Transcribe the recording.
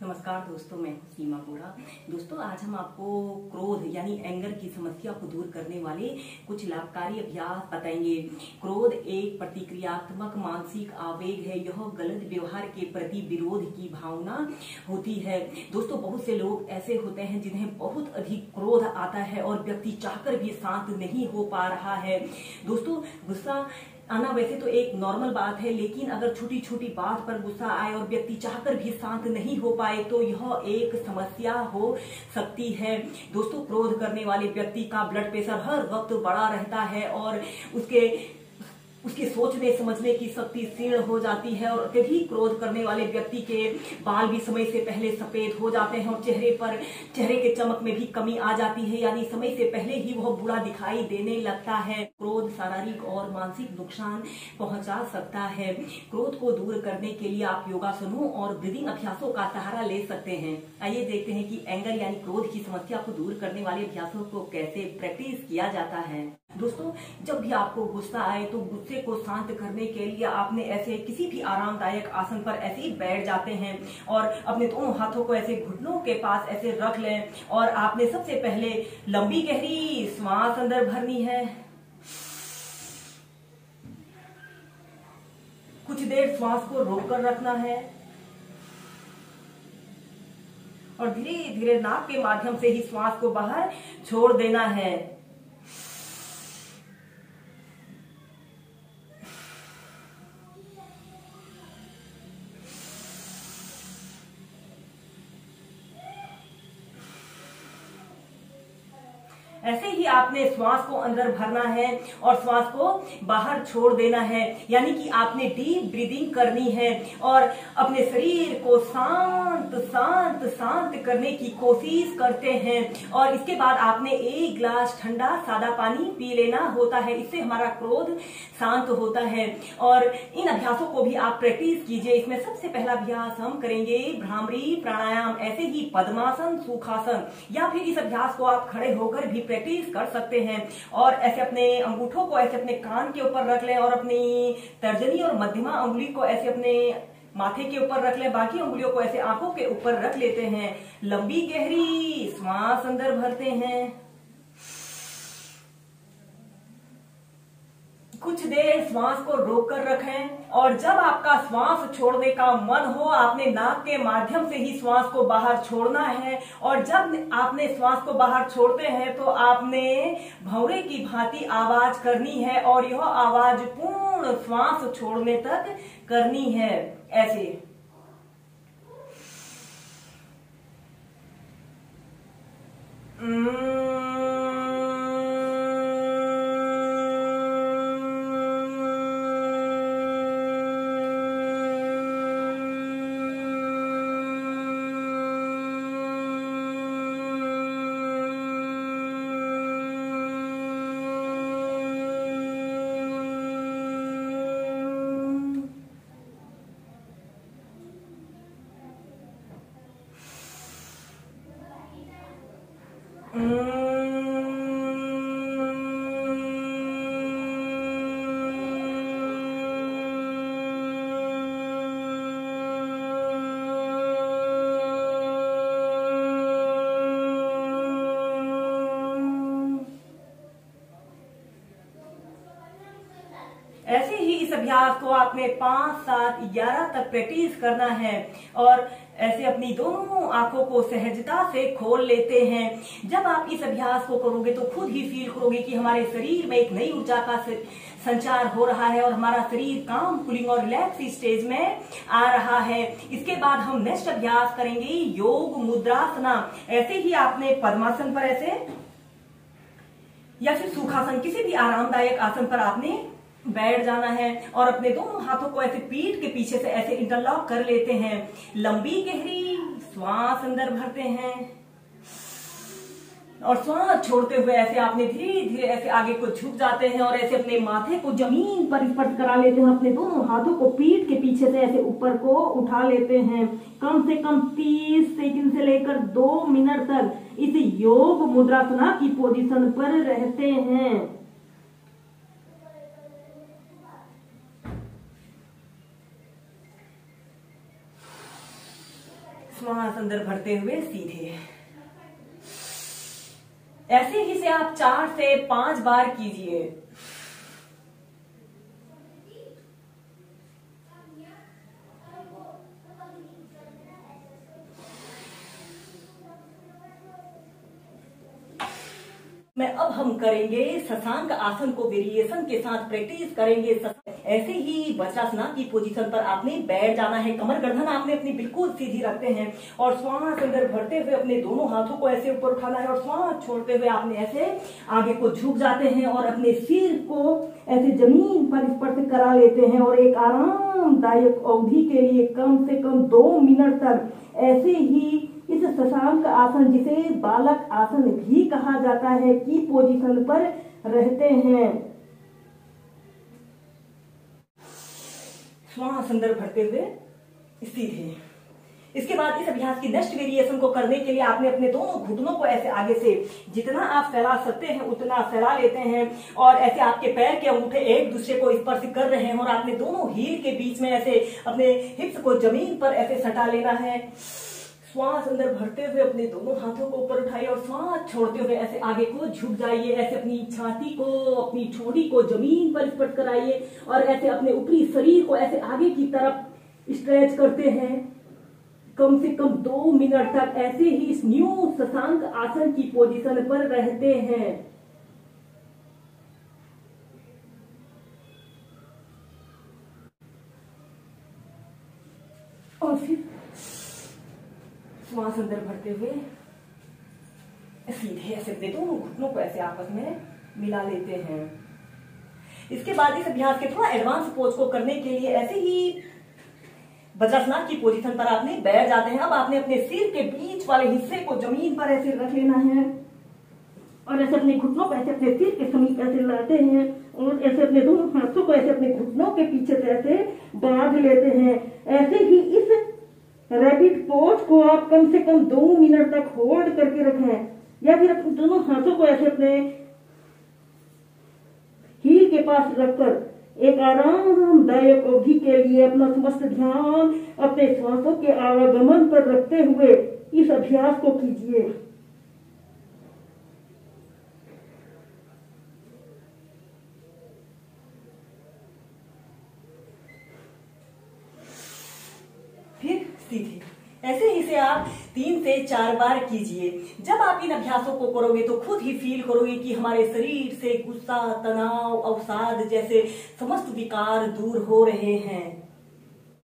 नमस्कार दोस्तों, मैं हूं सीमा गोड़ा। दोस्तों, आज हम आपको क्रोध यानी एंगर की समस्या को दूर करने वाले कुछ लाभकारी अभ्यास बताएंगे। क्रोध एक प्रतिक्रियात्मक मानसिक आवेग है। यह गलत व्यवहार के प्रति विरोध की भावना होती है। दोस्तों, बहुत से लोग ऐसे होते हैं जिन्हें बहुत अधिक क्रोध आता है और व्यक्ति चाहकर भी शांत नहीं हो पा रहा है। दोस्तों, गुस्सा आना वैसे तो एक नॉर्मल बात है, लेकिन अगर छोटी छोटी बात पर गुस्सा आए और व्यक्ति चाहकर भी शांत नहीं हो पाए तो यह एक समस्या हो सकती है। दोस्तों, क्रोध करने वाले व्यक्ति का ब्लड प्रेशर हर वक्त बढ़ा रहता है और उसकी सोचने समझने की शक्ति क्षीण हो जाती है और अत्यधिक क्रोध करने वाले व्यक्ति के बाल भी समय से पहले सफेद हो जाते हैं और चेहरे के चमक में भी कमी आ जाती है, यानी समय से पहले ही वह बुरा दिखाई देने लगता है। क्रोध शारीरिक और मानसिक नुकसान पहुंचा सकता है। क्रोध को दूर करने के लिए आप योगासनों और ब्रीदिंग अभ्यासों का सहारा ले सकते हैं। आइए देखते हैं कि एंगर यानी क्रोध की समस्या को दूर करने वाले अभ्यासों को कैसे प्रैक्टिस किया जाता है। दोस्तों, जब भी आपको गुस्सा आए तो गुस्से को शांत करने के लिए आपने ऐसे किसी भी आरामदायक आसन पर ऐसे ही बैठ जाते हैं और अपने दोनों हाथों को ऐसे घुटनों के पास ऐसे रख लें और आपने सबसे पहले लंबी गहरी श्वास अंदर भरनी है। कुछ देर श्वास को रोककर रखना है और धीरे धीरे नाक के माध्यम से ही श्वास को बाहर छोड़ देना है। ऐसे ही आपने श्वास को अंदर भरना है और श्वास को बाहर छोड़ देना है, यानी कि आपने डीप ब्रीदिंग करनी है और अपने शरीर को शांत शांत शांत करने की कोशिश करते हैं। और इसके बाद आपने एक गिलास ठंडा सादा पानी पी लेना होता है। इससे हमारा क्रोध शांत होता है और इन अभ्यासों को भी आप प्रैक्टिस कीजिए। इसमें सबसे पहला अभ्यास हम करेंगे भ्रामरी प्राणायाम, ऐसे ही पद्मासन, सुखासन, या फिर इस अभ्यास को आप खड़े होकर भी प्रैक्टिस कर सकते हैं। और ऐसे अपने अंगूठों को ऐसे अपने कान के ऊपर रख लें और अपनी तर्जनी और मध्यमा अंगुली को ऐसे अपने माथे के ऊपर रख लें। बाकी अंगुलियों को ऐसे आंखों के ऊपर रख लेते हैं। लंबी गहरी श्वास अंदर भरते हैं। कुछ देर श्वास को रोककर रखें और जब आपका श्वास छोड़ने का मन हो आपने नाक के माध्यम से ही श्वास को बाहर छोड़ना है। और जब आपने श्वास को बाहर छोड़ते हैं तो आपने भंवरे की भांति आवाज करनी है और यह आवाज पूर्ण श्वास छोड़ने तक करनी है। ऐसे ऐसे ही इस अभ्यास को आपने 5, 7, 11 तक प्रैक्टिस करना है और ऐसे अपनी दोनों आंखों को सहजता से खोल लेते हैं। जब आप इस अभ्यास को करोगे तो खुद ही फील करोगे कि हमारे शरीर में एक नई ऊर्जा का संचार हो रहा है और हमारा शरीर काम, कूलिंग और रिलैक्स स्टेज में आ रहा है। इसके बाद हम नेक्स्ट अभ्यास करेंगे योग मुद्रासना। ऐसे ही आपने पद्मासन पर ऐसे या फिर सुखासन, किसी भी आरामदायक आसन पर आपने बैठ जाना है और अपने दोनों हाथों को ऐसे पीठ के पीछे से ऐसे इंटरलॉक कर लेते हैं। लंबी गहरी श्वास अंदर भरते हैं और श्वास छोड़ते हुए ऐसे आपने धीरे धीरे ऐसे आगे को झुक जाते हैं और ऐसे अपने माथे को जमीन पर स्पर्श करा लेते हैं। अपने दोनों हाथों को पीठ के पीछे से ऐसे ऊपर को उठा लेते हैं। कम से कम 30 सेकंड से लेकर 2 मिनट तक इस योग मुद्रासना की पोजीशन पर रहते हैं। श्वास अंदर भरते हुए सीधे। ऐसे ही से आप 4 से 5 बार कीजिए। अब हम करेंगे शशांक आसन को वेरिएशन के साथ प्रैक्टिस करेंगे। ऐसे ही वज्रासन की पोजीशन पर आपने बैठ जाना है। कमर गर्दन आपने अपनी बिल्कुल सीधी रखते हैं और श्वास अंदर भरते हुए अपने दोनों हाथों को ऐसे ऊपर उठाना है और श्वास छोड़ते हुए आपने ऐसे आगे को झुक जाते हैं और अपने सिर को ऐसे जमीन पर स्पर्श करा लेते हैं और एक आरामदायक अवधि के लिए कम से कम 2 मिनट तक ऐसे ही इस शशांक आसन, जिसे बालक आसन भी कहा जाता है, की पोजीशन पर रहते हैं। श्वास अंदर भरते हुए सीधे। इसके बाद इस अभ्यास की नेक्स्ट वेरिएशन को करने के लिए आपने अपने दोनों घुटनों को ऐसे आगे से जितना आप फैला सकते हैं उतना फैला लेते हैं और ऐसे आपके पैर के अंगूठे एक दूसरे को स्पर्श कर रहे हैं और आपने दोनों हील के बीच में ऐसे अपने हिप्स को जमीन पर ऐसे सटा लेना है। श्वास अंदर भरते हुए अपने दोनों हाथों को ऊपर उठाइए और श्वास छोड़ते हुए ऐसे आगे को झुक जाइए। ऐसे अपनी छाती को, अपनी ठोड़ी को जमीन पर स्पर्श कराइए और ऐसे अपने ऊपरी शरीर को ऐसे आगे की तरफ स्ट्रेच करते हैं कम से कम 2 मिनट तक। ऐसे ही इस न्यू शशांक आसन की पोजीशन पर रहते हैं। और फिर श्वास अंदर भरते हुए सीधे ऐसे अपने दोनों घुटनों को ऐसे आपस में मिला लेते हैं। इसके बाद इस अभ्यास के थोड़ा एडवांस पोज को करने के लिए ऐसे ही वज्रासन की पोजीशन पर आपने बैठ जाते हैं। अब आपने अपने सिर के बीच वाले हिस्से को जमीन पर ऐसे रख लेना है और ऐसे अपने घुटनों को ऐसे अपने सिर के समीप ऐसे लाते हैं और ऐसे अपने दोनों हाथों को ऐसे अपने घुटनों के पीछे से ऐसे बांध लेते हैं। ऐसे ही इस रैबिट पोज को आप कम से कम 2 मिनट तक होल्ड करके रखें या फिर अपने दोनों हाथों को ऐसे अपने हील के पास रखकर एक आरामदायक अवधि के लिए अपना समस्त ध्यान अपने श्वासों के आवागमन पर रखते हुए इस अभ्यास को कीजिए। फिर सीधे। ऐसे ही से आप 3 से 4 बार कीजिए। जब आप इन अभ्यासों को करोगे तो खुद ही फील करोगे कि हमारे शरीर से गुस्सा, तनाव, अवसाद जैसे समस्त विकार दूर हो रहे हैं।